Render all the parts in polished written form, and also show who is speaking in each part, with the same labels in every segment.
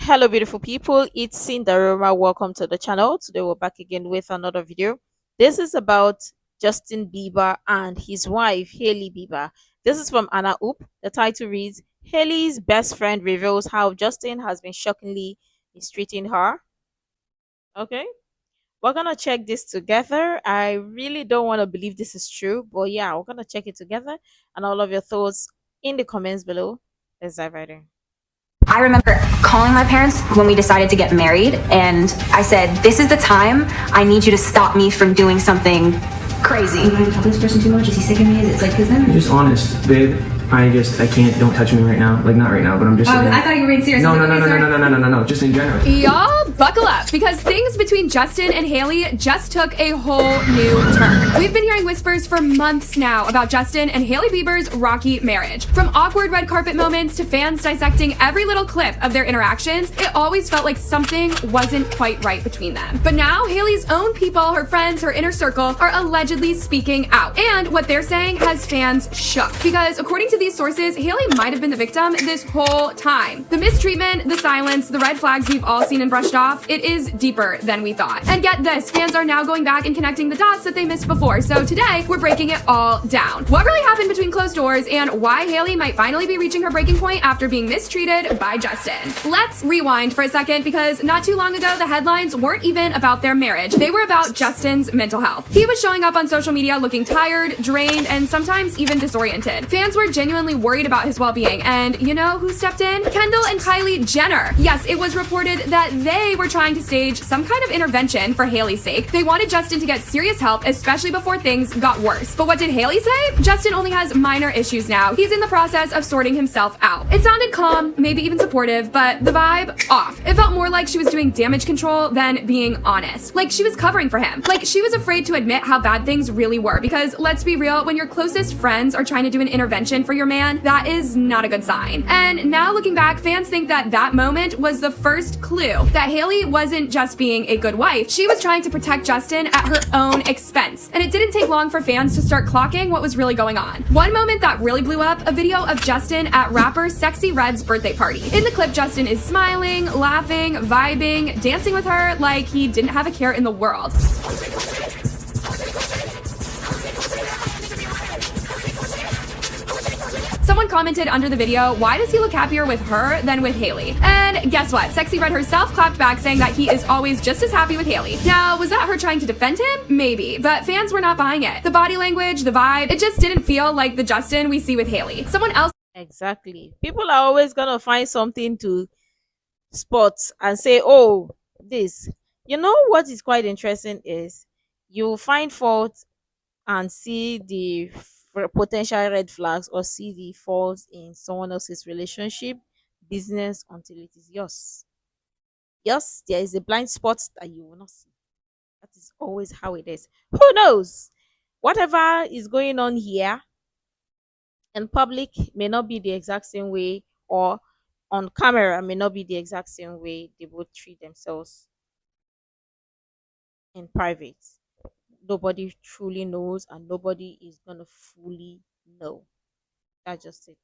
Speaker 1: Hello, beautiful people. It's Cinderella. Welcome to the channel. Today, we're back again with another video. This is about Justin Bieber and his wife, Hailey Bieber. This is from Anna Oop. The title reads Hailey's best friend reveals how Justin has been shockingly mistreating her. Okay, we're gonna check this together. I really don't want to believe this is true, but yeah, we're gonna check it together and all of your thoughts in the comments below. Let's dive right in.
Speaker 2: I remember calling my parents when we decided to get married, and I said, this is the time. I need you to stop me from doing something crazy.
Speaker 3: Am I talking to this person too much? Is he sick of me? Is it like, because then...
Speaker 4: You're just honest, babe. I can't, don't touch me right now. Like, not right now, but I'm just
Speaker 3: Oh,
Speaker 4: saying.
Speaker 3: I thought you were being serious.
Speaker 4: No, just in general.
Speaker 5: Y'all buckle up, because things between Justin and Hailey just took a whole new turn. We've been hearing whispers for months now about Justin and Hailey Bieber's rocky marriage. From awkward red carpet moments to fans dissecting every little clip of their interactions, it always felt like something wasn't quite right between them. But now, Hailey's own people, her friends, her inner circle, are allegedly speaking out. And what they're saying has fans shook. Because according to these sources, Hailey might have been the victim this whole time. The mistreatment, the silence, the red flags we've all seen and brushed off, it is deeper than we thought. And get this, fans are now going back and connecting the dots that they missed before. So today, we're breaking it all down. What really happened between closed doors and why Hailey might finally be reaching her breaking point after being mistreated by Justin. Let's rewind for a second, because not too long ago, the headlines weren't even about their marriage. They were about Justin's mental health. He was showing up on social media looking tired, drained, and sometimes even disoriented. Fans were genuinely worried about his well-being, and you know who stepped in? Kendall and Kylie Jenner. Yes, it was reported that they were trying to stage some kind of intervention for Hailey's sake. They wanted Justin to get serious help, especially before things got worse. But what did Hailey say? Justin only has minor issues now. He's in the process of sorting himself out. It sounded calm, maybe even supportive, but the vibe off. It felt more like she was doing damage control than being honest. Like she was covering for him. Like she was afraid to admit how bad things really were, because let's be real, when your closest friends are trying to do an intervention for your man, that is not a good sign. And now looking back, fans think that that moment was the first clue that Hailey wasn't just being a good wife. She was trying to protect Justin at her own expense. And it didn't take long for fans to start clocking what was really going on. One moment that really blew up, a video of Justin at rapper Sexy Red's birthday party. In the clip, Justin is smiling, laughing, vibing, dancing with her like he didn't have a care in the world. Someone commented under the video, why does he look happier with her than with Hailey? And guess what? Sexy Red herself clapped back, saying that he is always just as happy with Hailey. Now, was that her trying to defend him? Maybe, but fans were not buying it. The body language, the vibe, it just didn't feel like the Justin we see with Hailey. Someone else...
Speaker 1: Exactly. People are always gonna find something to spot and say, oh, this. You know what is quite interesting is you find fault and see the potential red flags or see the faults in someone else's relationship, business, until it is yours. Yes, there is a blind spot that you will not see. That is always how it is. Who knows? Whatever is going on here in public may not be the exact same way, or on camera may not be the exact same way they both treat themselves in private. Nobody truly knows, and nobody is gonna fully know. That's just it.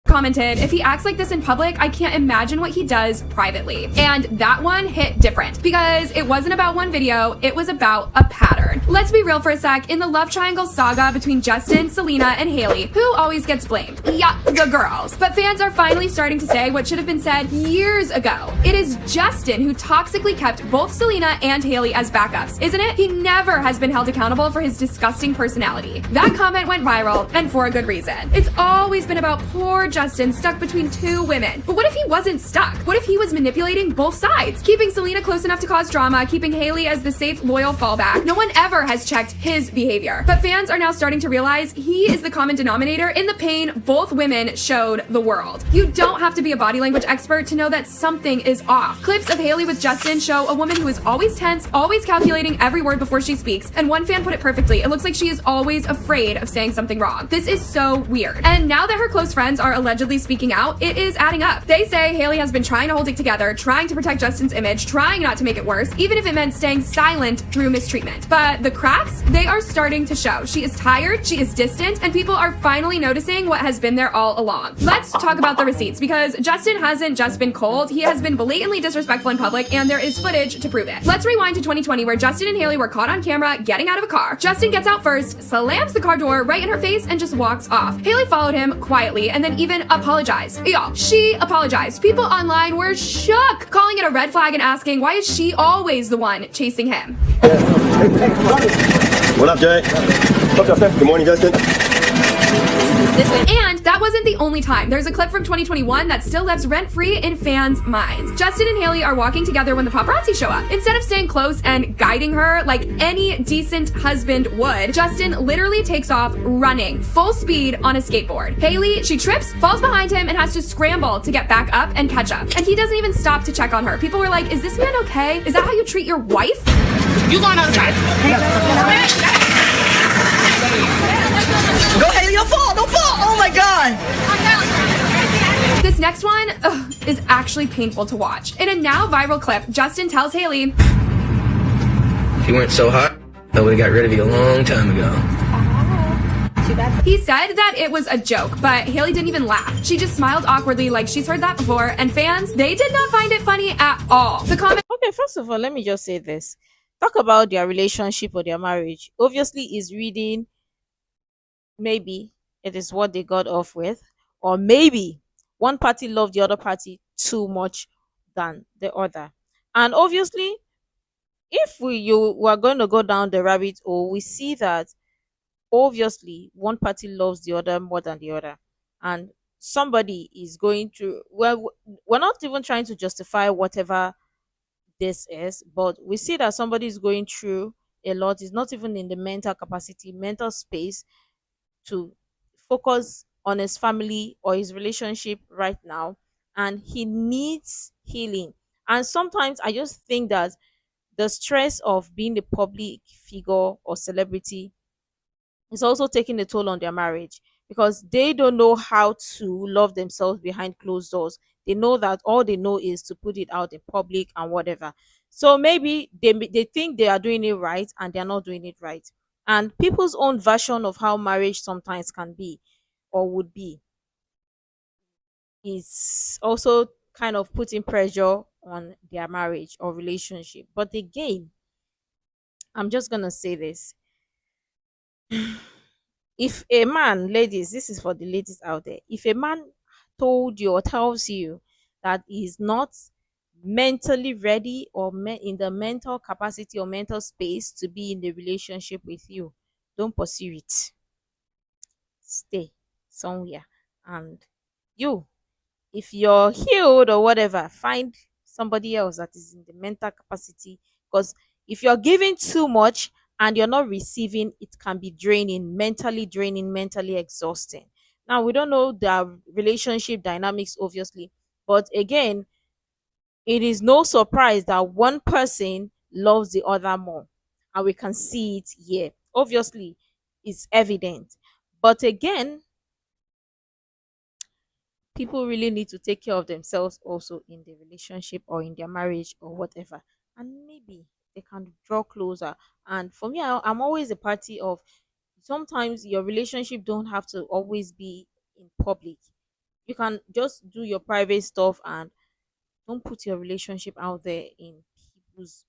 Speaker 5: Commented, if he acts like this in public, I can't imagine what he does privately. And that one hit different, because it wasn't about one video, it was about a pattern. Let's be real for a sec. In the love triangle saga between Justin, Selena, and Hailey, who always gets blamed? Yeah, the girls. But fans are finally starting to say what should have been said years ago. It is Justin who toxically kept both Selena and Hailey as backups, isn't it? He never has been held accountable for his disgusting personality. That comment went viral, and for a good reason. It's always been about poor Justin stuck between two women. But what if he wasn't stuck? What if he was manipulating both sides? Keeping Selena close enough to cause drama, keeping Hailey as the safe, loyal fallback. No one ever has checked his behavior. But fans are now starting to realize he is the common denominator in the pain both women showed the world. You don't have to be a body language expert to know that something is off. Clips of Hailey with Justin show a woman who is always tense, always calculating every word before she speaks, and one fan put it perfectly. It looks like she is always afraid of saying something wrong. This is so weird. And now that her close friends are allegedly speaking out, it is adding up. They say Hailey has been trying to hold it together, trying to protect Justin's image, trying not to make it worse, even if it meant staying silent through mistreatment. But the cracks, they are starting to show. She is tired, she is distant, and people are finally noticing what has been there all along. Let's talk about the receipts, because Justin hasn't just been cold, he has been blatantly disrespectful in public, and there is footage to prove it. Let's rewind to 2020, where Justin and Hailey were caught on camera getting out of a car. Justin gets out first, slams the car door right in her face, and just walks off. Hailey followed him quietly and then even apologized. Y'all, she apologized. People online were shook, calling it a red flag and asking, why is she always the one chasing him?
Speaker 6: What up, Jay? What's up, Good morning, Justin.
Speaker 5: And that wasn't the only time. There's a clip from 2021 that still lives rent-free in fans' minds. Justin and Hailey are walking together when the paparazzi show up. Instead of staying close and guiding her like any decent husband would, Justin literally takes off running full speed on a skateboard. Hailey, she trips, falls behind him, and has to scramble to get back up and catch up. And he doesn't even stop to check on her. People were like, is this man okay? Is that how you treat your wife?
Speaker 7: You going outside. Go ahead, don't fall, don't fall. Oh my God.
Speaker 5: This next one is actually painful to watch. In a now viral clip, Justin tells Hailey,
Speaker 4: If you weren't so hot, I would have got rid of you a long time ago.
Speaker 5: he said that it was a joke, but Hailey didn't even laugh. She just smiled awkwardly like she's heard that before, and fans, they did not find it funny at all. The comment
Speaker 1: Okay, first of all, let me just say this. Talk about their relationship or their marriage. Obviously, is reading, maybe it is what they got off with, or maybe one party loved the other party too much than the other. And obviously, if you were going to go down the rabbit hole, we see that obviously one party loves the other more than the other, and somebody is going to, well, we're not even trying to justify whatever this is, but we see that somebody is going through a lot, is not even in the mental capacity, mental space to focus on his family or his relationship right now, and he needs healing. And sometimes I just think that the stress of being a public figure or celebrity is also taking a toll on their marriage, because they don't know how to love themselves behind closed doors. They know that all they know is to put it out in public and whatever. So maybe they think they are doing it right and they're not doing it right. And people's own version of how marriage sometimes can be or would be is also kind of putting pressure on their marriage or relationship. But again, I'm just gonna say this. If a man, ladies, this is for the ladies out there, if a man told you or tells you that he's not mentally ready or in the mental capacity or mental space to be in the relationship with you, don't pursue it. Stay somewhere. And you, if you're healed or whatever, find somebody else that is in the mental capacity, because if you're giving too much and you're not receiving, it can be draining, mentally exhausting. Now, we don't know the relationship dynamics, obviously, but again, it is no surprise that one person loves the other more, and we can see it here. Obviously, it's evident, but again, people really need to take care of themselves also in the relationship or in their marriage or whatever, and maybe they can draw closer. And for me, I'm always a party of, sometimes your relationship don't have to always be in public. You can just do your private stuff and don't put your relationship out there in people's,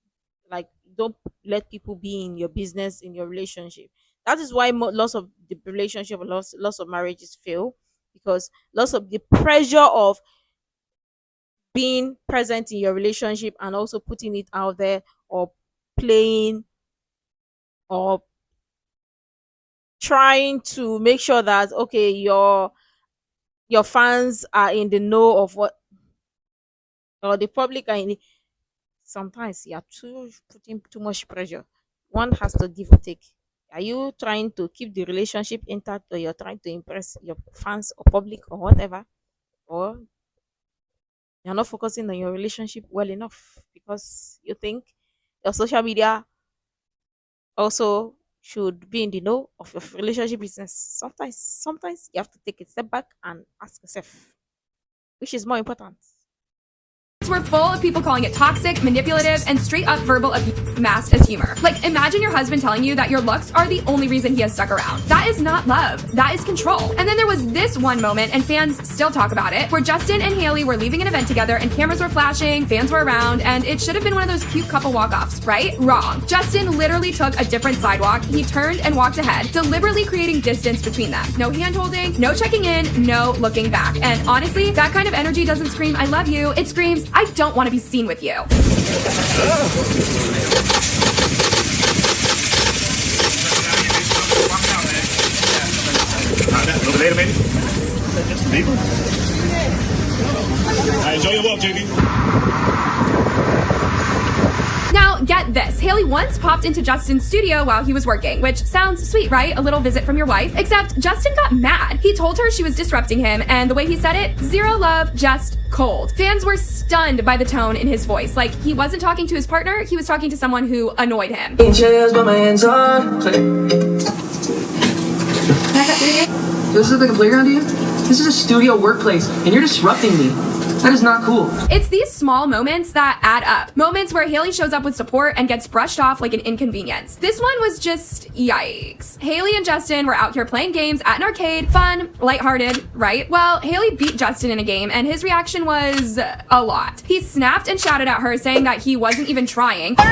Speaker 1: like, don't let people be in your business in your relationship. That is why lots of the relationship, lots of marriages fail, because lots of the pressure of being present in your relationship and also putting it out there, or playing, or trying to make sure that, okay, your fans are in the know of what, or the public are in. Sometimes you're too putting too much pressure. One has to give or take. Are you trying to keep the relationship intact, or you're trying to impress your fans or public or whatever? Or you're not focusing on your relationship well enough because you think your social media also should be in the know of your relationship business. Sometimes you have to take a step back and ask yourself, which is more important.
Speaker 5: We're full of people calling it toxic, manipulative, and straight up verbal abuse masked as humor. Like, imagine your husband telling you that your looks are the only reason he has stuck around. That is not love. That is control. And then there was this one moment, and fans still talk about it, where Justin and Hailey were leaving an event together and cameras were flashing, fans were around, and it should have been one of those cute couple walk-offs, right? Wrong. Justin literally took a different sidewalk. He turned and walked ahead, deliberately creating distance between them. No hand-holding, no checking in, no looking back. And honestly, that kind of energy doesn't scream, I love you. It screams, I don't want to be seen with you.
Speaker 6: Over later, baby. Leave. Enjoy your walk, JB.
Speaker 5: Now, get this. Hailey once popped into Justin's studio while he was working, which sounds sweet, right? A little visit from your wife. Except Justin got mad. He told her she was disrupting him, and the way he said it, zero love, just cold. Fans were stunned by the tone in his voice. Like, he wasn't talking to his partner, he was talking to someone who annoyed him.
Speaker 4: This is like a playground to you? This is a studio workplace, and you're disrupting me. That is not cool.
Speaker 5: It's these small moments that add up. Moments where Hailey shows up with support and gets brushed off like an inconvenience. This one was just yikes. Hailey and Justin were out here playing games at an arcade, fun, lighthearted, right? Well, Hailey beat Justin in a game and his reaction was a lot. He snapped and shouted at her saying that he wasn't even trying.
Speaker 6: Baby,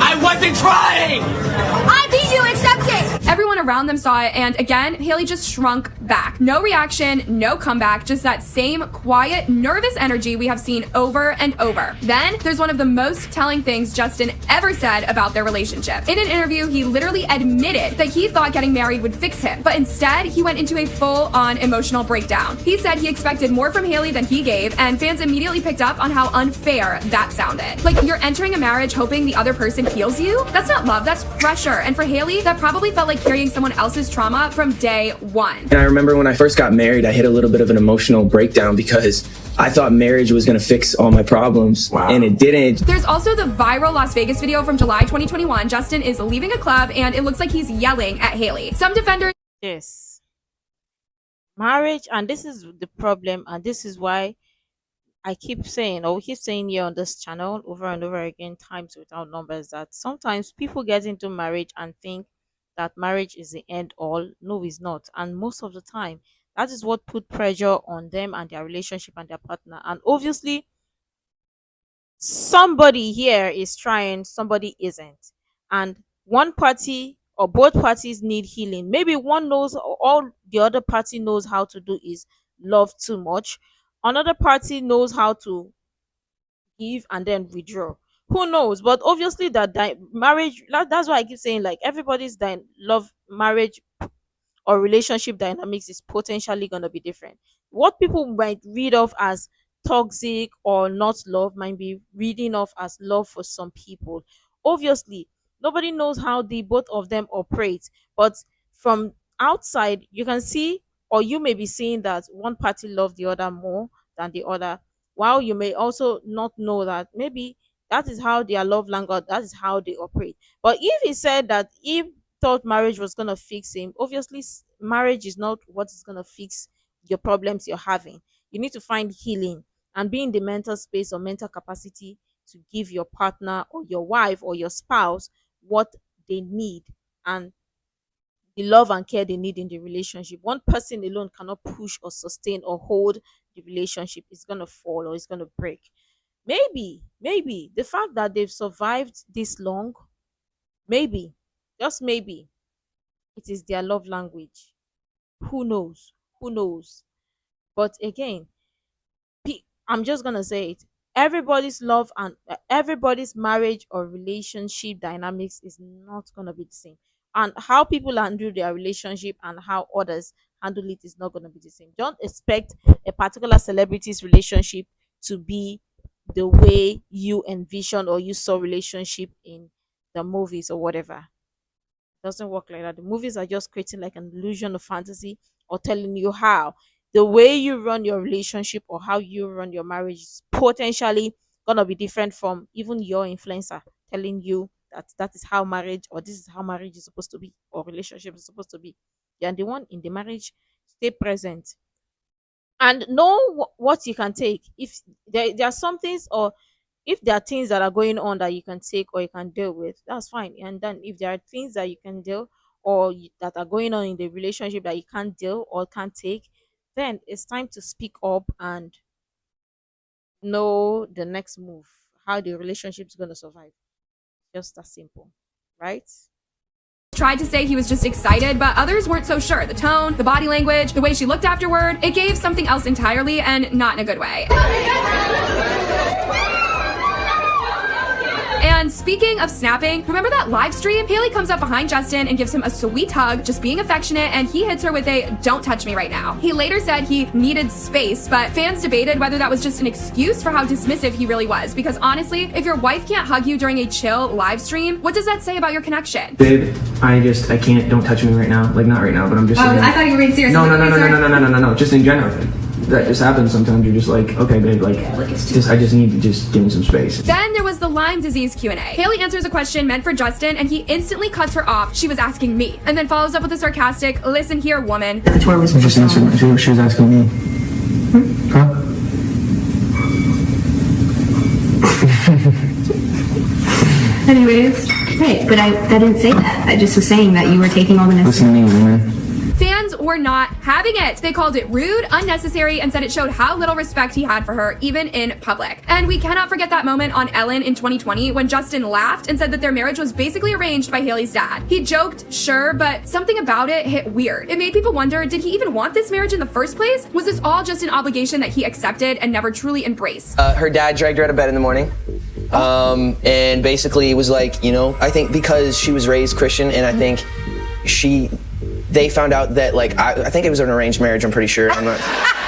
Speaker 6: I wasn't trying!
Speaker 2: I beat you, accept it!
Speaker 5: Everyone around them saw it, and again, Hailey just shrunk back. No reaction, no comeback, just that same quiet, nervous energy we have seen over and over. Then, there's one of the most telling things Justin ever said about their relationship. In an interview, he literally admitted that he thought getting married would fix him, but instead, he went into a full-on emotional breakdown. He said he expected more from Hailey than he gave, and fans immediately picked up on how unfair that sounded. Like, you're entering a marriage hoping the other person heals you? That's not love, that's pressure. And for Hailey, that probably felt like carrying someone else's trauma from day one.
Speaker 4: And I remember when I first got married, I hit a little bit of an emotional breakdown because I thought marriage was going to fix all my problems, and it didn't.
Speaker 5: There's also the viral Las Vegas video from July 2021. Justin is leaving a club, and it looks like he's yelling at Hailey. Some defenders...
Speaker 1: Yes. Marriage, and this is the problem, and this is why I keep saying, or we keep saying here on this channel over and over again, times without numbers, that sometimes people get into marriage and think that marriage is the end all. No, it's not. And most of the time, that is what put pressure on them and their relationship and their partner. And obviously, somebody here is trying, somebody isn't. And one party or both parties need healing. Maybe one knows, all the other party knows how to do is love too much. Another party knows how to give and then withdraw. Who knows? But obviously, marriage, that's why I keep saying, like, everybody's love, marriage, or relationship dynamics is potentially going to be different. What people might read off as toxic or not love might be reading off as love for some people. Obviously, nobody knows how the both of them operate, but from outside, you can see, or you may be seeing, that one party love the other more than the other, while you may also not know that maybe that is how their love language, that is how they operate. But if he said that he thought marriage was going to fix him, obviously marriage is not what is going to fix your problems you're having. You need to find healing and be in the mental space or mental capacity to give your partner or your wife or your spouse what they need and the love and care they need in the relationship. One person alone cannot push or sustain or hold the relationship. It's going to fall or it's going to break. Maybe the fact that they've survived this long, maybe, just maybe, it is their love language. Who knows? Who knows? But again, I'm just gonna say it. Everybody's love and everybody's marriage or relationship dynamics is not gonna be the same. And how people handle their relationship and how others handle it is not gonna be the same. Don't expect a particular celebrity's relationship to be the way you envision or you saw relationship in the movies or whatever. Doesn't work like that. The movies are just creating like an illusion of fantasy or telling you how the way you run your relationship or how you run your marriage is potentially gonna be different from even your influencer telling you that is how marriage, or this is how marriage is supposed to be, or relationship is supposed to be. You're the one in the marriage. Stay present and know what you can take. If there are some things, or if there are things that are going on that you can take or you can deal with, that's fine. And then if there are things that you can deal, or that are going on in the relationship that you can't deal or can't take, then it's time to speak up and know the next move, how the relationship's going to survive. Just that simple, right?
Speaker 5: Tried to say he was just excited, but others weren't so sure. The tone, the body language, the way she looked afterward, it gave something else entirely, and not in a good way. And speaking of snapping, remember that live stream? Hailey comes up behind Justin and gives him a sweet hug, just being affectionate, and he hits her with a "don't touch me right now." He later said he needed space, but fans debated whether that was just an excuse for how dismissive he really was. Because honestly, if your wife can't hug you during a chill live stream, what does that say about your connection?
Speaker 4: Babe, I can't, don't touch me right now. Like, not right now, but I'm just saying.
Speaker 3: I thought you were being serious.
Speaker 4: No. Just in general. That just happens sometimes. You're just like, okay, babe, I just need to just give me some space.
Speaker 5: Then there was the Lyme disease Q&A. Hailey answers a question meant for Justin, and he instantly cuts her off. She was asking me. And then follows up with a sarcastic, "Listen here, woman."
Speaker 4: I just answered. She was asking me. Huh?
Speaker 3: Anyways, right, but I didn't say that. I just was saying that you were taking all the necessary.
Speaker 4: Listen to me, woman.
Speaker 5: Fans were not having it. They called it rude, unnecessary, and said it showed how little respect he had for her, even in public. And we cannot forget that moment on Ellen in 2020 when Justin laughed and said that their marriage was basically arranged by Hailey's dad. He joked, sure, but something about it hit weird. It made people wonder, did he even want this marriage in the first place? Was this all just an obligation that he accepted and never truly embraced?
Speaker 8: Her dad dragged her out of bed in the morning. And basically was like, I think because she was raised Christian, and I think they found out that, like, I think it was an arranged marriage, I'm pretty sure. I'm not.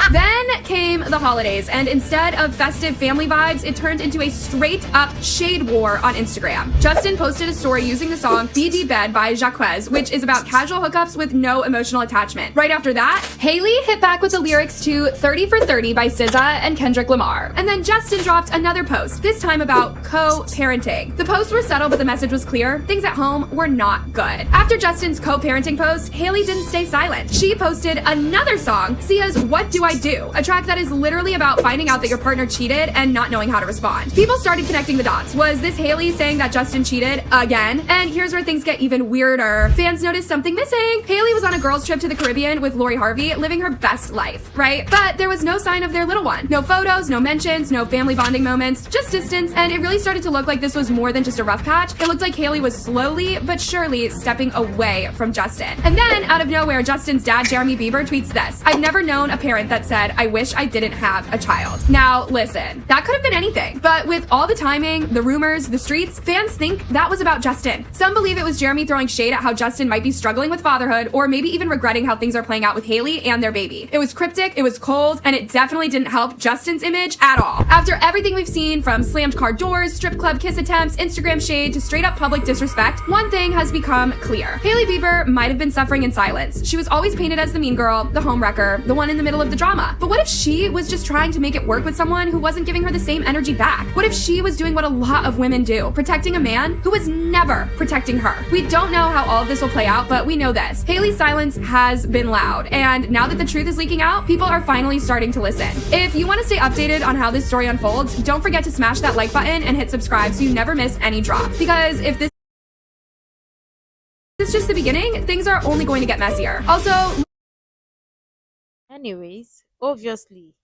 Speaker 5: Then came the holidays, and instead of festive family vibes, it turned into a straight-up shade war on Instagram. Justin posted a story using the song BD Bed by Jacquez, which is about casual hookups with no emotional attachment. Right after that, Hailey hit back with the lyrics to 30 for 30 by SZA and Kendrick Lamar. And then Justin dropped another post, this time about co-parenting. The posts were subtle, but the message was clear. Things at home were not good. After Justin's co-parenting post, Hailey didn't stay silent. She posted another song, Sia's What Do I Do? A track that is literally about finding out that your partner cheated and not knowing how to respond. People started connecting the dots. Was this Hailey saying that Justin cheated again? And here's where things get even weirder. Fans noticed something missing. Hailey was on a girls' trip to the Caribbean with Lori Harvey, living her best life, right? But there was no sign of their little one. No photos, no mentions, no family bonding moments, just distance, and it really started to look like this was more than just a rough patch. It looked like Hailey was slowly but surely stepping away from Justin. And then, out of nowhere, Justin's dad, Jeremy Bieber, tweets this: "I've never known a parent that said, I wish I didn't have a child." Now, listen, that could have been anything, but with all the timing, the rumors, the streets, fans think that was about Justin. Some believe it was Jeremy throwing shade at how Justin might be struggling with fatherhood, or maybe even regretting how things are playing out with Hailey and their baby. It was cryptic, it was cold, and it definitely didn't help Justin's image at all. After everything we've seen, from slammed car doors, strip club kiss attempts, Instagram shade, to straight up public disrespect, one thing has become clear. Hailey Bieber might have been suffering in silence. She was always painted as the mean girl, the homewrecker, the one in the middle of the drama. But what if she was just trying to make it work with someone who wasn't giving her the same energy back? What if she was doing what a lot of women do, protecting a man who was never protecting her? We don't know how all of this will play out, but we know this: Hailey's silence has been loud, and now that the truth is leaking out, people are finally starting to listen. If you want to stay updated on how this story unfolds, don't forget to smash that like button and hit subscribe so you never miss any drop. Because if this is just the beginning, things are only going to get messier. Also,
Speaker 1: Anyways, obviously,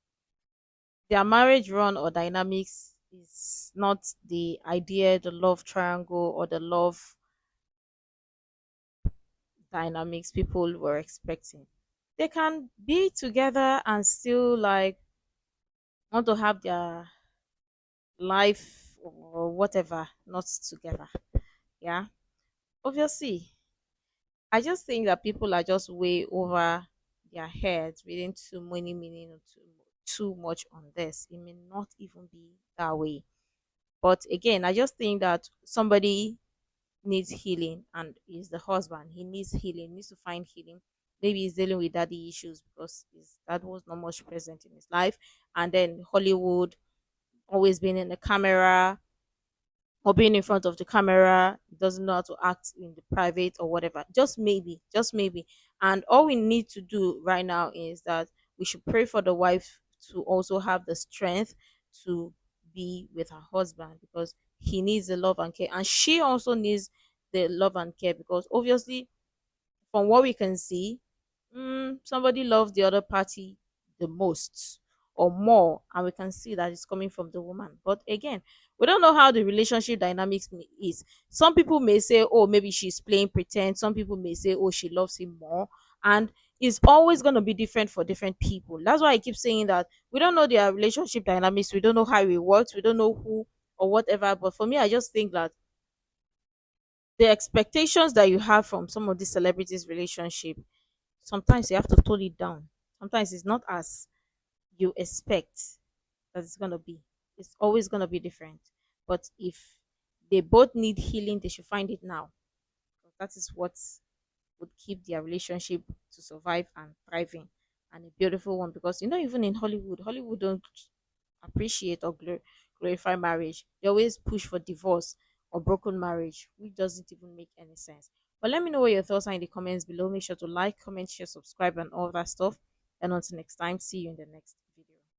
Speaker 1: their marriage run or dynamics is not the idea, the love triangle, or the love dynamics people were expecting. They can be together and still like want to have their life or whatever not together. Yeah. Obviously, I just think that people are just way over their heads, reading too many meaning or too much on this. It may not even be that way. But again, I just think that somebody needs healing, and is the husband. He needs healing, needs to find healing. Maybe he's dealing with daddy issues because his dad was not much present in his life. And then Hollywood, always being in the camera, or being in front of the camera, doesn't know how to act in the private or whatever. Just maybe, just maybe. And all we need to do right now is that we should pray for the wife to also have the strength to be with her husband, because he needs the love and care, and she also needs the love and care, because obviously from what we can see, somebody loves the other party the most or more, and we can see that it's coming from the woman. But again, we don't know how the relationship dynamics is. Some people may say, oh, maybe she's playing pretend. Some people may say, oh, she loves him more. And it's always going to be different for different people. That's why I keep saying that we don't know their relationship dynamics. We don't know how it works. We don't know who or whatever. But for me, I just think that the expectations that you have from some of these celebrities' relationship, sometimes you have to tone it down. Sometimes it's not as you expect that it's gonna be. It's always gonna be different. But if they both need healing, they should find it now. That is what would keep their relationship to survive and thriving, and a beautiful one. Because even in Hollywood, Hollywood don't appreciate or glorify marriage. They always push for divorce or broken marriage, which doesn't even make any sense. But let me know what your thoughts are in the comments below. Make sure to like, comment, share, subscribe, and all that stuff. And until next time, see you in the next.